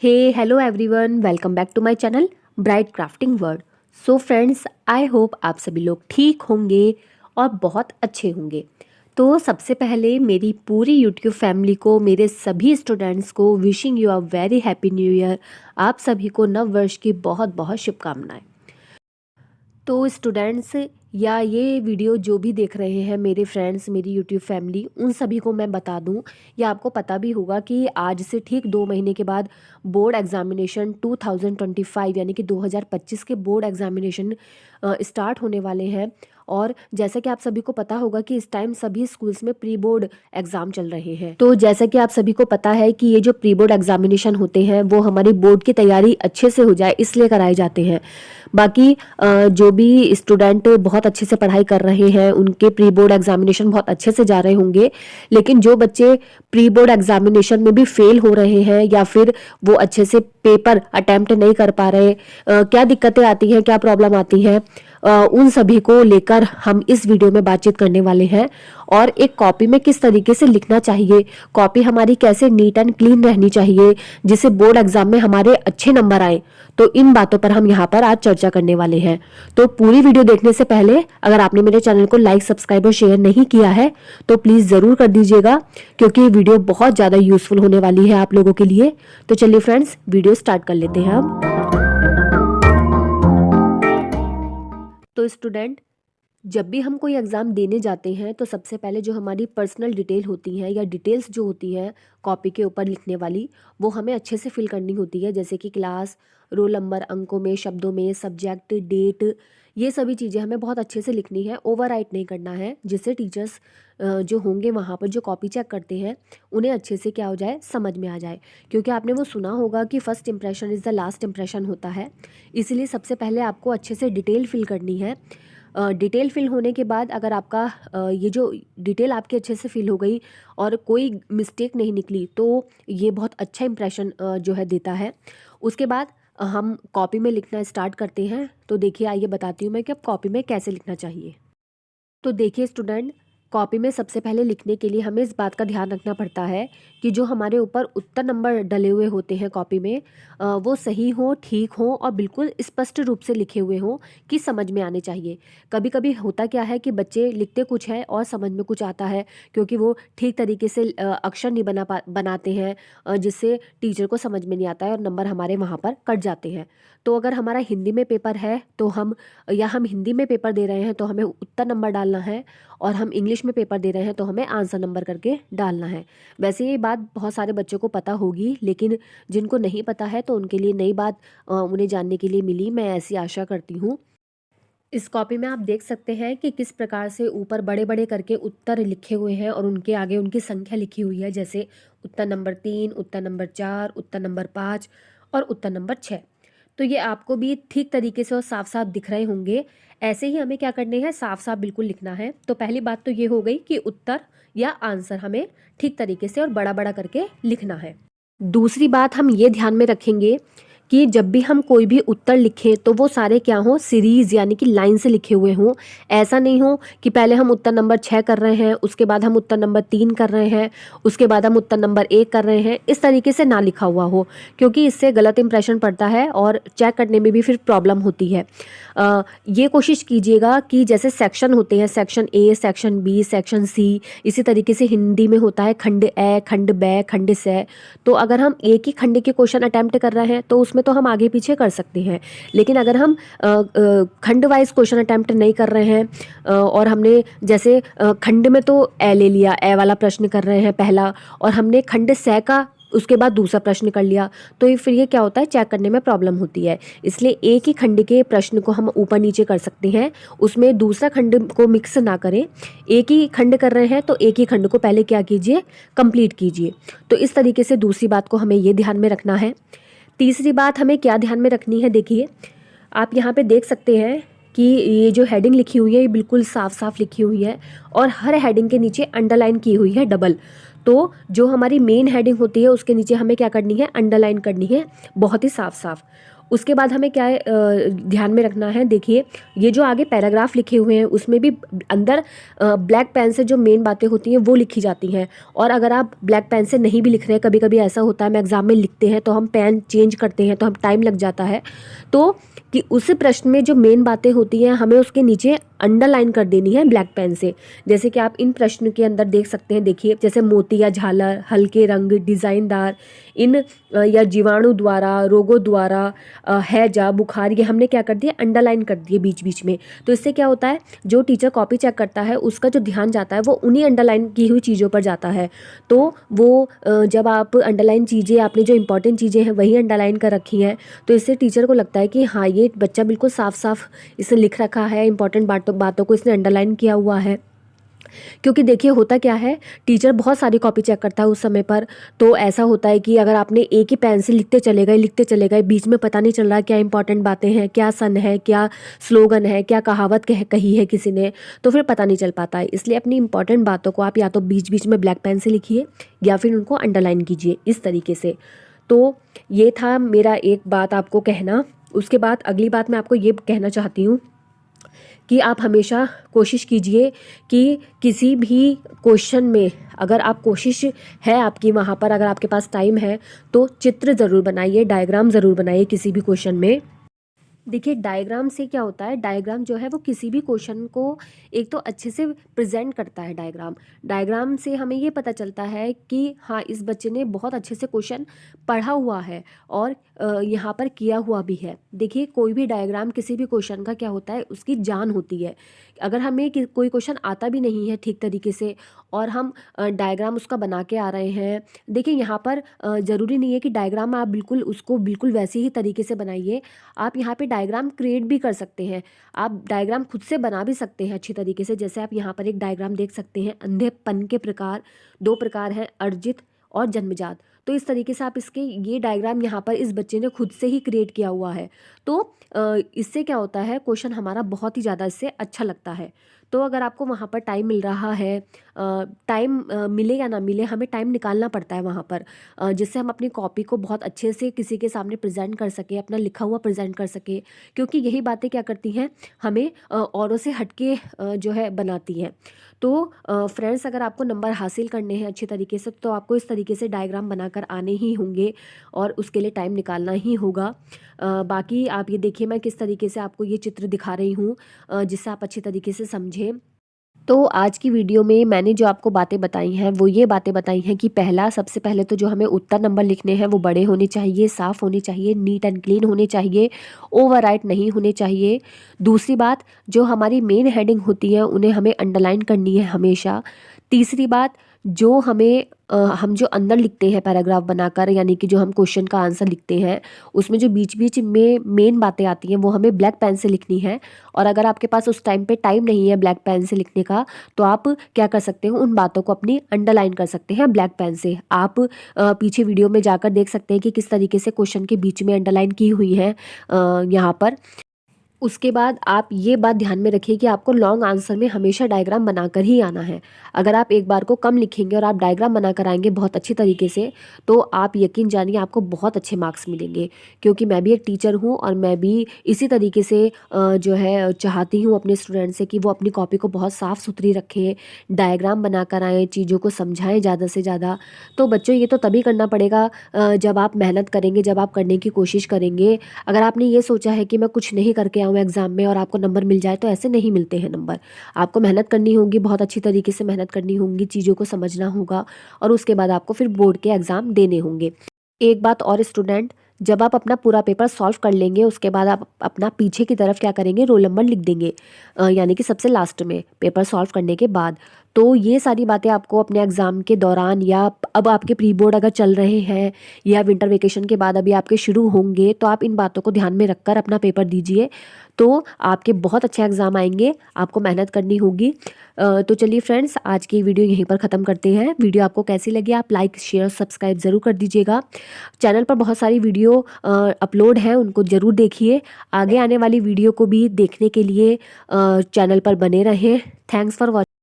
Hello everyone, welcome back to my channel bright crafting world. So friends, I hope आप सभी लोग ठीक होंगे और बहुत अच्छे होंगे। तो सबसे पहले मेरी पूरी यूट्यूब फैमिली को, मेरे सभी स्टूडेंट्स को wishing you a very happy new year. आप सभी को नव वर्ष की बहुत बहुत शुभकामनाएं। तो स्टूडेंट्स या ये वीडियो जो भी देख रहे हैं मेरे फ्रेंड्स, मेरी यूट्यूब फैमिली, उन सभी को मैं बता दूं, या आपको पता भी होगा कि आज से ठीक 2 महीने के बाद बोर्ड एग्जामिनेशन 2025 यानी कि 2025 के बोर्ड एग्जामिनेशन स्टार्ट होने वाले हैं। और जैसा कि आप सभी को पता होगा कि इस टाइम सभी स्कूल्स में प्री बोर्ड एग्जाम चल रहे हैं। तो जैसा कि आप सभी को पता है कि ये जो प्री बोर्ड एग्जामिनेशन होते हैं वो हमारी बोर्ड की तैयारी अच्छे से हो जाए इसलिए कराए जाते हैं। बाकी जो भी स्टूडेंट बहुत अच्छे से पढ़ाई कर रहे हैं उनके प्री बोर्ड एग्जामिनेशन बहुत अच्छे से जा रहे होंगे, लेकिन जो बच्चे प्री बोर्ड एग्जामिनेशन में भी फेल हो रहे हैं या फिर वो अच्छे से पेपर अटेम्प्ट नहीं कर पा रहे, क्या दिक्कतें आती हैं, क्या प्रॉब्लम आती है, उन सभी को लेकर हम इस वीडियो में बातचीत करने वाले हैं। और एक कॉपी में किस तरीके से लिखना चाहिए, कॉपी हमारी कैसे नीट एंड क्लीन रहनी चाहिए जिससे बोर्ड एग्जाम में हमारे अच्छे नंबर आए, तो इन बातों पर हम यहाँ पर आज चर्चा करने वाले हैं। तो पूरी वीडियो देखने से पहले अगर आपने मेरे चैनल को लाइक, सब्सक्राइब और शेयर नहीं किया है तो प्लीज जरूर कर दीजिएगा, क्योंकि ये वीडियो बहुत ज्यादा यूजफुल होने वाली है आप लोगों के लिए। तो चलिए फ्रेंड्स, वीडियो स्टार्ट कर लेते हैं हम। तो स्टूडेंट, जब भी हम कोई एग्ज़ाम देने जाते हैं तो सबसे पहले जो हमारी पर्सनल डिटेल होती हैं या डिटेल्स जो होती हैं कॉपी के ऊपर लिखने वाली, वो हमें अच्छे से फिल करनी होती है। जैसे कि क्लास, रोल नंबर, अंकों में, शब्दों में, सब्जेक्ट, डेट, ये सभी चीज़ें हमें बहुत अच्छे से लिखनी है, ओवरराइट नहीं करना है, जिससे टीचर्स जो होंगे वहाँ पर जो कॉपी चेक करते हैं उन्हें अच्छे से क्या हो जाए, समझ में आ जाए। क्योंकि आपने वो सुना होगा कि first impression is the last impression होता है, इसलिए सबसे पहले आपको अच्छे से डिटेल फिल करनी है। डिटेल फिल होने के बाद अगर आपका ये जो डिटेल आपकी अच्छे से फिल हो गई और कोई मिस्टेक नहीं निकली तो ये बहुत अच्छा इंप्रेशन जो है देता है। उसके बाद हम कॉपी में लिखना स्टार्ट करते हैं। तो देखिए, आइए बताती हूँ मैं कि अब कॉपी में कैसे लिखना चाहिए। तो देखिए स्टूडेंट, कॉपी में सबसे पहले लिखने के लिए हमें इस बात का ध्यान रखना पड़ता है कि जो हमारे ऊपर उत्तर नंबर डले हुए होते हैं कॉपी में, वो सही हो, ठीक हो और बिल्कुल स्पष्ट रूप से लिखे हुए हों कि समझ में आने चाहिए। कभी कभी होता क्या है कि बच्चे लिखते कुछ है और समझ में कुछ आता है, क्योंकि वो ठीक तरीके से अक्षर नहीं बनाते हैं, जिससे टीचर को समझ में नहीं आता है और नंबर हमारे वहाँ पर कट जाते हैं। तो अगर हमारा हिंदी में पेपर है तो हम हिंदी में पेपर दे रहे हैं तो हमें उत्तर नंबर डालना है, और हम इंग्लिश में पेपर दे रहे हैं तो हमें आंसर नंबर करके डालना है। वैसे ये बात बहुत सारे बच्चों को पता होगी, लेकिन जिनको नहीं पता है तो उनके लिए नई बात उन्हें जानने के लिए मिली, मैं ऐसी आशा करती हूँ। इस कॉपी में आप देख सकते हैं कि किस प्रकार से ऊपर बड़े बड़े करके उत्तर लिखे हुए हैं और उनके आगे उनकी संख्या लिखी हुई है, जैसे उत्तर नंबर 3, उत्तर नंबर 4, उत्तर नंबर 5 और उत्तर नंबर 6। तो ये आपको भी ठीक तरीके से और साफ साफ दिख रहे होंगे। ऐसे ही हमें क्या करने हैं, साफ साफ बिल्कुल लिखना है। तो पहली बात तो ये हो गई कि उत्तर या आंसर हमें ठीक तरीके से और बड़ा बड़ा करके लिखना है। दूसरी बात हम ये ध्यान में रखेंगे कि जब भी हम कोई भी उत्तर लिखें तो वो सारे क्या हों, सीरीज यानी कि लाइन से लिखे हुए हों। ऐसा नहीं हो कि पहले हम उत्तर नंबर 6 कर रहे हैं, उसके बाद हम उत्तर नंबर 3 कर रहे हैं, उसके बाद हम उत्तर नंबर 1 कर रहे हैं, इस तरीके से ना लिखा हुआ हो, क्योंकि इससे गलत इंप्रेशन पड़ता है और चेक करने में भी फिर प्रॉब्लम होती है। ये कोशिश कीजिएगा कि जैसे सेक्शन होते हैं, section A, section B, section C, इसी तरीके से हिंदी में होता है खंड ए, खंड बै, खंड से। तो अगर हम एक ही खंड के क्वेश्चन अटेम्प्ट कर रहे हैं तो उसमें तो हम आगे पीछे कर सकते हैं, लेकिन अगर हम खंड वाइज क्वेश्चन अटेम्प्ट नहीं कर रहे हैं और हमने जैसे खंड में तो ए ले लिया, ए वाला प्रश्न कर रहे हैं पहला, और हमने खंड से का उसके बाद दूसरा प्रश्न कर लिया, तो फिर ये क्या होता है, चेक करने में प्रॉब्लम होती है। इसलिए एक ही खंड के प्रश्न को हम ऊपर नीचे कर सकते हैं, उसमें दूसरा खंड को मिक्स ना करें। एक ही खंड कर रहे हैं तो एक ही खंड को पहले क्या कीजिए, कंप्लीट कीजिए। तो इस तरीके से दूसरी बात को हमें ये ध्यान में रखना है। तीसरी बात हमें क्या ध्यान में रखनी है, देखिए आप यहाँ पे देख सकते हैं कि ये जो हेडिंग लिखी हुई है ये बिल्कुल साफ साफ लिखी हुई है और हर हेडिंग के नीचे अंडरलाइन की हुई है डबल। तो जो हमारी मेन हेडिंग होती है उसके नीचे हमें क्या करनी है, अंडरलाइन करनी है बहुत ही साफ साफ। उसके बाद हमें क्या है ध्यान में रखना है, देखिए ये जो आगे पैराग्राफ लिखे हुए हैं उसमें भी अंदर ब्लैक पेन से जो मेन बातें होती हैं वो लिखी जाती हैं। और अगर आप ब्लैक पेन से नहीं भी लिख रहे हैं, कभी कभी ऐसा होता है हम एग्ज़ाम में लिखते हैं तो हम पेन चेंज करते हैं तो हम टाइम लग जाता है, तो कि उस प्रश्न में जो मेन बातें होती हैं हमें उसके नीचे अंडरलाइन कर देनी है ब्लैक पेन से। जैसे कि आप इन प्रश्न के अंदर देख सकते हैं, देखिए जैसे मोती या झालर, हल्के रंग, डिज़ाइनदार, इन या जीवाणु द्वारा, रोगों द्वारा, हैजा, बुखार, ये हमने क्या कर दिया अंडरलाइन कर दिए बीच बीच में। तो इससे क्या होता है जो टीचर कॉपी चेक करता है उसका जो ध्यान जाता है वो उन्हीं अंडरलाइन की हुई चीज़ों पर जाता है। तो वो जब आप अंडरलाइन चीज़ें, आपने जो इंपॉर्टेंट चीज़ें हैं वही अंडरलाइन कर रखी हैं, तो इससे टीचर को लगता है कि हाँ ये बच्चा बिल्कुल साफ साफ इसे लिख रखा है, इंपॉर्टेंट बातों को इसने अंडरलाइन किया हुआ है। क्योंकि देखिए होता क्या है, टीचर बहुत सारी कॉपी चेक करता है उस समय पर, तो ऐसा होता है कि अगर आपने एक ही पेन से लिखते चले गए, बीच में पता नहीं चल रहा क्या इंपॉर्टेंट बातें हैं, क्या सन है, क्या स्लोगन है, क्या कहावत कही है किसी ने, तो फिर पता नहीं चल पाता है। इसलिए अपनी इंपॉर्टेंट बातों को आप या तो बीच बीच में ब्लैक पेन से लिखिए या फिर उनको अंडरलाइन कीजिए इस तरीके से। तो ये था मेरा एक बात आपको कहना। उसके बाद अगली बात मैं आपको ये कहना चाहती हूँ कि आप हमेशा कोशिश कीजिए कि किसी भी क्वेश्चन में, अगर आप कोशिश है आपकी वहाँ पर, अगर आपके पास टाइम है तो चित्र ज़रूर बनाइए, डायग्राम ज़रूर बनाइए किसी भी क्वेश्चन में। देखिए डायग्राम से क्या होता है, डायग्राम जो है वो किसी भी क्वेश्चन को एक तो अच्छे से प्रेजेंट करता है। डायग्राम से हमें ये पता चलता है कि हाँ इस बच्चे ने बहुत अच्छे से क्वेश्चन पढ़ा हुआ है और यहाँ पर किया हुआ भी है। देखिए कोई भी डायग्राम किसी भी क्वेश्चन का क्या होता है, उसकी जान होती है। अगर हमें कोई क्वेश्चन आता भी नहीं है ठीक तरीके से और हम डायग्राम उसका बना के आ रहे हैं, देखिए यहाँ पर ज़रूरी नहीं है कि डायग्राम आप बिल्कुल वैसे ही तरीके से बनाइए। आप यहाँ पे डायग्राम क्रिएट भी कर सकते हैं, आप डायग्राम खुद से बना भी सकते हैं अच्छी तरीके से। जैसे आप यहाँ पर एक डायग्राम देख सकते हैं, अंधेपन के प्रकार 2 प्रकार हैं, अर्जित और जन्मजात। तो इस तरीके से आप इसके ये डायग्राम यहाँ पर इस बच्चे ने खुद से ही क्रिएट किया हुआ है। तो इससे क्या होता है, क्वेश्चन हमारा बहुत ही ज़्यादा इससे अच्छा लगता है। तो अगर आपको वहाँ पर टाइम मिल रहा है, टाइम मिले या ना मिले, हमें टाइम निकालना पड़ता है वहाँ पर, जिससे हम अपनी कॉपी को बहुत अच्छे से किसी के सामने प्रेजेंट कर सके, अपना लिखा हुआ प्रेजेंट कर सके। क्योंकि यही बातें क्या करती हैं, हमें औरों से हटके जो है बनाती हैं। तो फ्रेंड्स अगर आपको नंबर हासिल करने हैं अच्छी तरीके से, तो आपको इस तरीके से डायग्राम बनाकर आने ही होंगे और उसके लिए टाइम निकालना ही होगा। बाकी आप ये देखिए मैं किस तरीके से आपको ये चित्र दिखा रही हूँ जिससे आप अच्छी तरीके से समझें। तो आज की वीडियो में मैंने जो आपको बातें बताई हैं वो ये बातें बताई हैं कि सबसे पहले तो जो हमें उत्तर नंबर लिखने हैं वो बड़े होने चाहिए, साफ़ होने चाहिए, नीट एंड क्लीन होने चाहिए, ओवरराइट नहीं होने चाहिए। दूसरी बात, जो हमारी मेन हेडिंग होती है उन्हें हमें अंडरलाइन करनी है हमेशा। तीसरी बात, जो हम जो अंदर लिखते हैं पैराग्राफ बनाकर, यानी कि जो हम क्वेश्चन का आंसर लिखते हैं उसमें जो बीच बीच में मेन बातें आती हैं वो हमें ब्लैक पेन से लिखनी है। और अगर आपके पास उस टाइम पे टाइम नहीं है ब्लैक पेन से लिखने का, तो आप क्या कर सकते हो, उन बातों को अपनी अंडरलाइन कर सकते हैं ब्लैक पेन से। आप पीछे वीडियो में जाकर देख सकते हैं कि किस तरीके से क्वेश्चन के बीच में अंडरलाइन की हुई है यहाँ पर। उसके बाद आप ये बात ध्यान में रखिए कि आपको लॉन्ग आंसर में हमेशा डायग्राम बनाकर ही आना है। अगर आप एक बार को कम लिखेंगे और आप डायग्राम बनाकर आएंगे बहुत अच्छी तरीके से, तो आप यकीन जानिए आपको बहुत अच्छे मार्क्स मिलेंगे। क्योंकि मैं भी एक टीचर हूँ और मैं भी इसी तरीके से जो है चाहती हूँ अपने स्टूडेंट से कि वो अपनी कॉपी को बहुत साफ़ सुथरी रखें, डायग्राम बनाकर आएँ, चीज़ों को समझाएँ ज़्यादा से ज़्यादा। तो बच्चों ये तो तभी करना पड़ेगा जब आप मेहनत करेंगे, जब आप करने की कोशिश करेंगे। अगर आपने ये सोचा है कि मैं कुछ नहीं करके आऊँ एग्ज़ाम में और आपको नंबर मिल जाए, तो ऐसे नहीं मिलते हैं नंबर। आपको मेहनत करनी होगी, बहुत अच्छी तरीके से मेहनत करनी होगी, चीज़ों को समझना होगा और उसके बाद आपको फिर बोर्ड के एग्ज़ाम देने होंगे। एक बात और स्टूडेंट, जब आप अपना पूरा पेपर सॉल्व कर लेंगे उसके बाद आप अपना पीछे की तरफ क्या करेंगे, रोल नंबर लिख देंगे, यानी कि सबसे लास्ट में पेपर सॉल्व करने के बाद। तो ये सारी बातें आपको अपने एग्ज़ाम के दौरान या अब आपके प्री बोर्ड अगर चल रहे हैं या विंटर वेकेशन के बाद अभी आपके शुरू होंगे, तो आप इन बातों को ध्यान में रखकर अपना पेपर दीजिए, तो आपके बहुत अच्छे एग्ज़ाम आएंगे। आपको मेहनत करनी होगी। तो चलिए फ्रेंड्स, आज की वीडियो यहीं पर ख़त्म करते हैं। वीडियो आपको कैसी लगी आप लाइक शेयर सब्सक्राइब ज़रूर कर दीजिएगा। चैनल पर बहुत सारी वीडियो अपलोड हैं, उनको ज़रूर देखिए। आगे आने वाली वीडियो को भी देखने के लिए चैनल पर बने रहें। Thanks for watching.